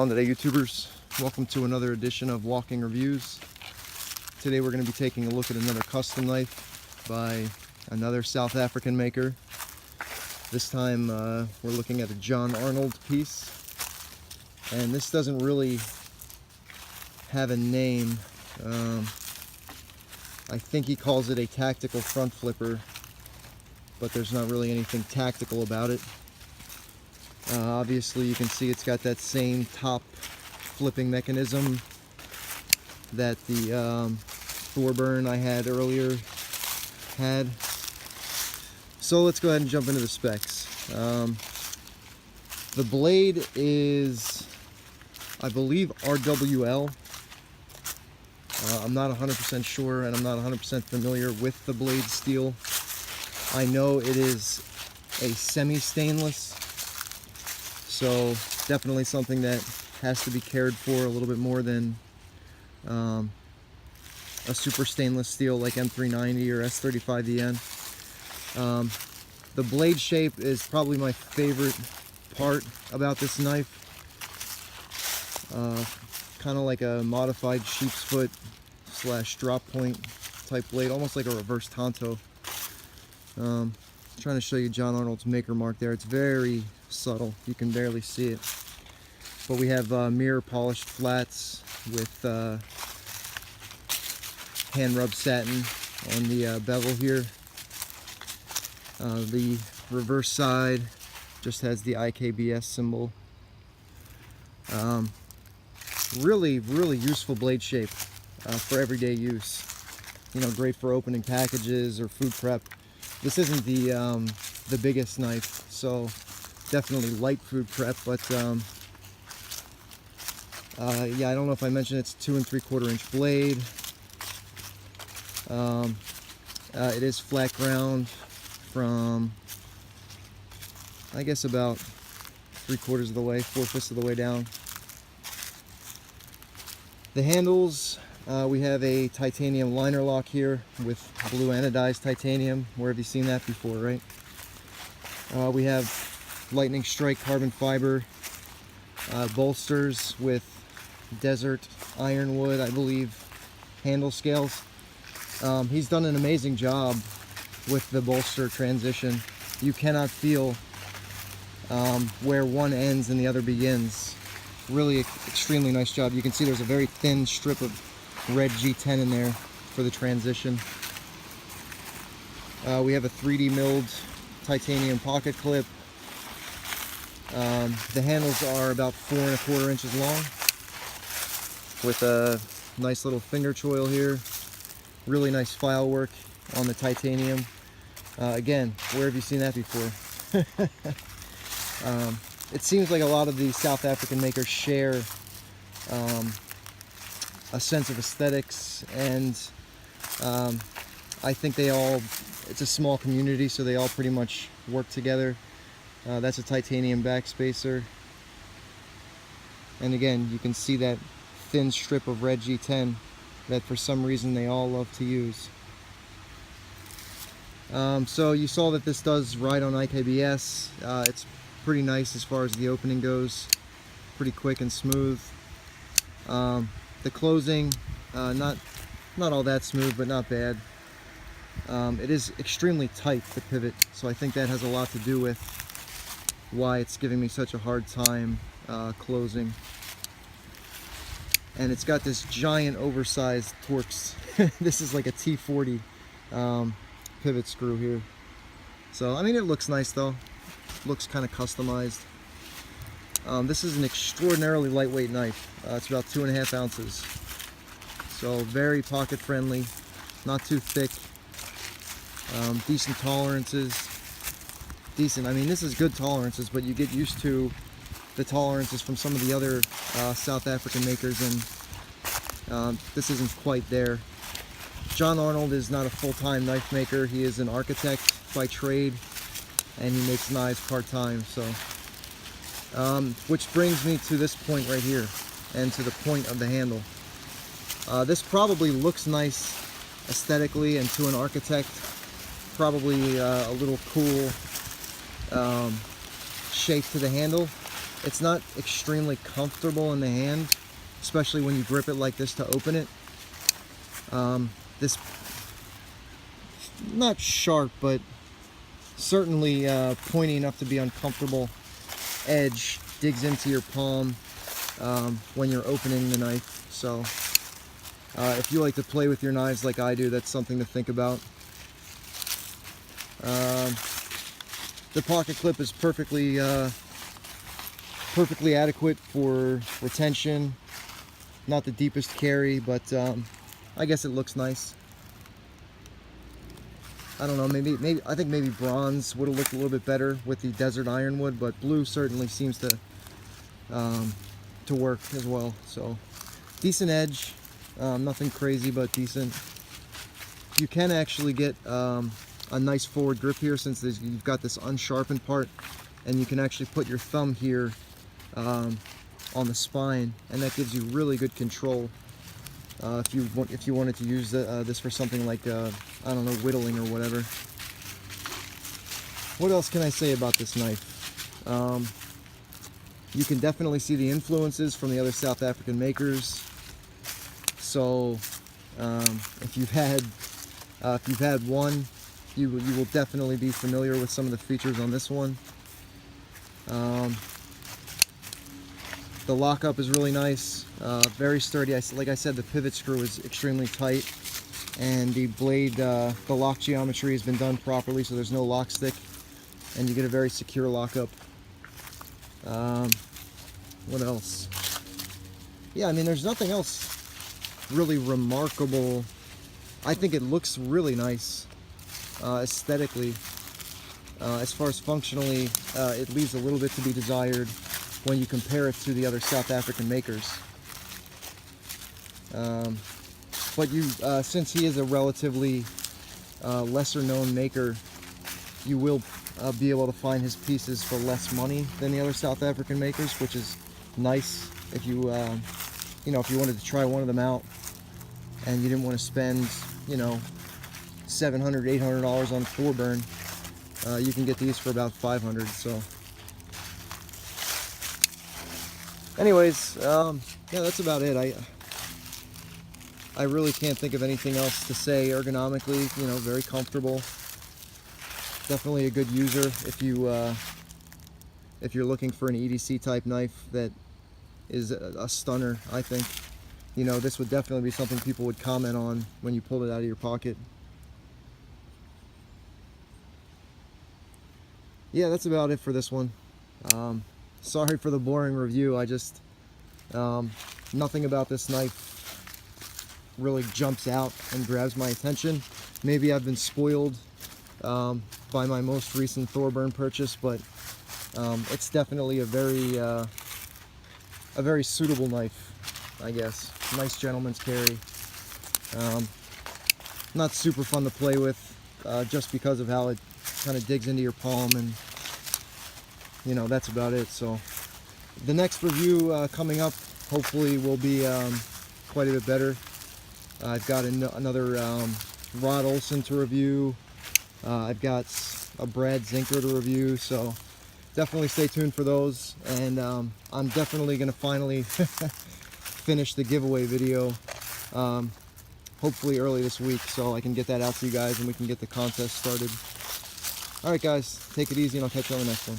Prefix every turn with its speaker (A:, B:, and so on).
A: on today, YouTubers? Welcome to another edition of Walking Reviews. Today we're going to be taking a look at another custom knife by another South African maker. This time we're looking at a John Arnold piece, and this doesn't really have a name. I think he calls it a tactical front flipper, but there's not really anything tactical about it. Obviously you can see it's got that same top flipping mechanism that the Thorburn I had earlier had. So let's go ahead and jump into the specs. The blade is, I believe, RWL. I'm not 100% sure, and I'm not 100% familiar with the blade steel. I know it is a semi-stainless, so definitely something that has to be cared for a little bit more than a super stainless steel like M390 or S35EN. The blade shape is probably my favorite part about this knife. Kind of like a modified sheep's foot / drop point type blade, almost like a reverse Tonto. Trying to show you John Arnold's maker mark there. It's very subtle, you can barely see it. But we have mirror polished flats with hand rubbed satin on the bevel here. The reverse side just has the IKBS symbol. Really useful blade shape for everyday use. You know, great for opening packages or food prep. This isn't the biggest knife, so definitely light food prep, but yeah, I don't know if I mentioned it's 2 3/4 inch blade. It is flat ground from, I guess, about 3/4 of the way, 4/5 of the way down. The handles, we have a titanium liner lock here with blue anodized titanium. Where have you seen that before, right? We have lightning strike carbon fiber bolsters with desert ironwood, I believe, handle scales. He's done an amazing job with the bolster transition. You cannot feel where one ends and the other begins. Really extremely nice job. You can see there's a very thin strip of red G10 in there for the transition. We have a 3D milled titanium pocket clip. The handles are about 4 1/4 inches long with a nice little finger choil here. Really nice file work on the titanium. Again, where have you seen that before? It seems like a lot of the South African makers share a sense of aesthetics, and I think it's a small community, so they all pretty much work together. That's a titanium backspacer, and again you can see that thin strip of red G10 that for some reason they all love to use. So you saw that this does ride on IKBS. It's pretty nice as far as the opening goes, pretty quick and smooth. The closing, not all that smooth, but not bad. It is extremely tight, the pivot, so I think that has a lot to do with why it's giving me such a hard time closing. And it's got this giant oversized Torx. This is like a T40 pivot screw here. So I mean, it looks nice though. Looks kind of customized. This is an extraordinarily lightweight knife. It's about 2.5 ounces. So very pocket friendly, not too thick. Decent tolerances. Decent. I mean, this is good tolerances, but you get used to the tolerances from some of the other South African makers, and this isn't quite there. John Arnold is not a full-time knife maker. He is an architect by trade, and he makes knives part-time. So, which brings me to this point right here, and to the point of the handle. This probably looks nice aesthetically, and to an architect, probably a little cool shape to the handle. It's not extremely comfortable in the hand, especially when you grip it like this to open it. This, not sharp, but certainly pointy enough to be uncomfortable edge digs into your palm when you're opening the knife. So if you like to play with your knives like I do, that's something to think about. The pocket clip is perfectly adequate for retention. Not the deepest carry, but I guess it looks nice. I don't know, maybe I think maybe bronze would have looked a little bit better with the desert ironwood, but blue certainly seems to work as well. So decent edge, nothing crazy, but decent. You can actually get a nice forward grip here, since you've got this unsharpened part, and you can actually put your thumb here on the spine, and that gives you really good control if you wanted to use this for something like I don't know, whittling or whatever. What else can I say about this knife? You can definitely see the influences from the other South African makers. So if you've had one, you will definitely be familiar with some of the features on this one. The lockup is really nice, very sturdy. Like I said, the pivot screw is extremely tight, and the blade, the lock geometry has been done properly, so there's no lock stick, and you get a very secure lockup. What else? Yeah, I mean, there's nothing else really remarkable. I think it looks really nice aesthetically. As far as functionally, it leaves a little bit to be desired when you compare it to the other South African makers. But since he is a relatively lesser known maker, you will be able to find his pieces for less money than the other South African makers, which is nice if you if you wanted to try one of them out and you didn't want to spend $700, $800 on Thorburn. You can get these for about $500. So anyways, yeah, that's about it. I really can't think of anything else to say. Ergonomically, very comfortable. Definitely a good user if you're looking for an EDC type knife that is a stunner. I think this would definitely be something people would comment on when you pulled it out of your pocket. Yeah, that's about it for this one. Sorry for the boring review. I just nothing about this knife really jumps out and grabs my attention. Maybe I've been spoiled by my most recent Thorburn purchase, but it's definitely a very suitable knife, I guess. Nice gentleman's carry. Not super fun to play with, just because of how it kind of digs into your palm, and that's about it. So the next review coming up hopefully will be quite a bit better. I've got another Rod Olson to review. I've got a Brad Zinker to review, so definitely stay tuned for those. And I'm definitely going to finally finish the giveaway video, hopefully early this week, so I can get that out to you guys and we can get the contest started. Alright guys, take it easy and I'll catch you on the next one.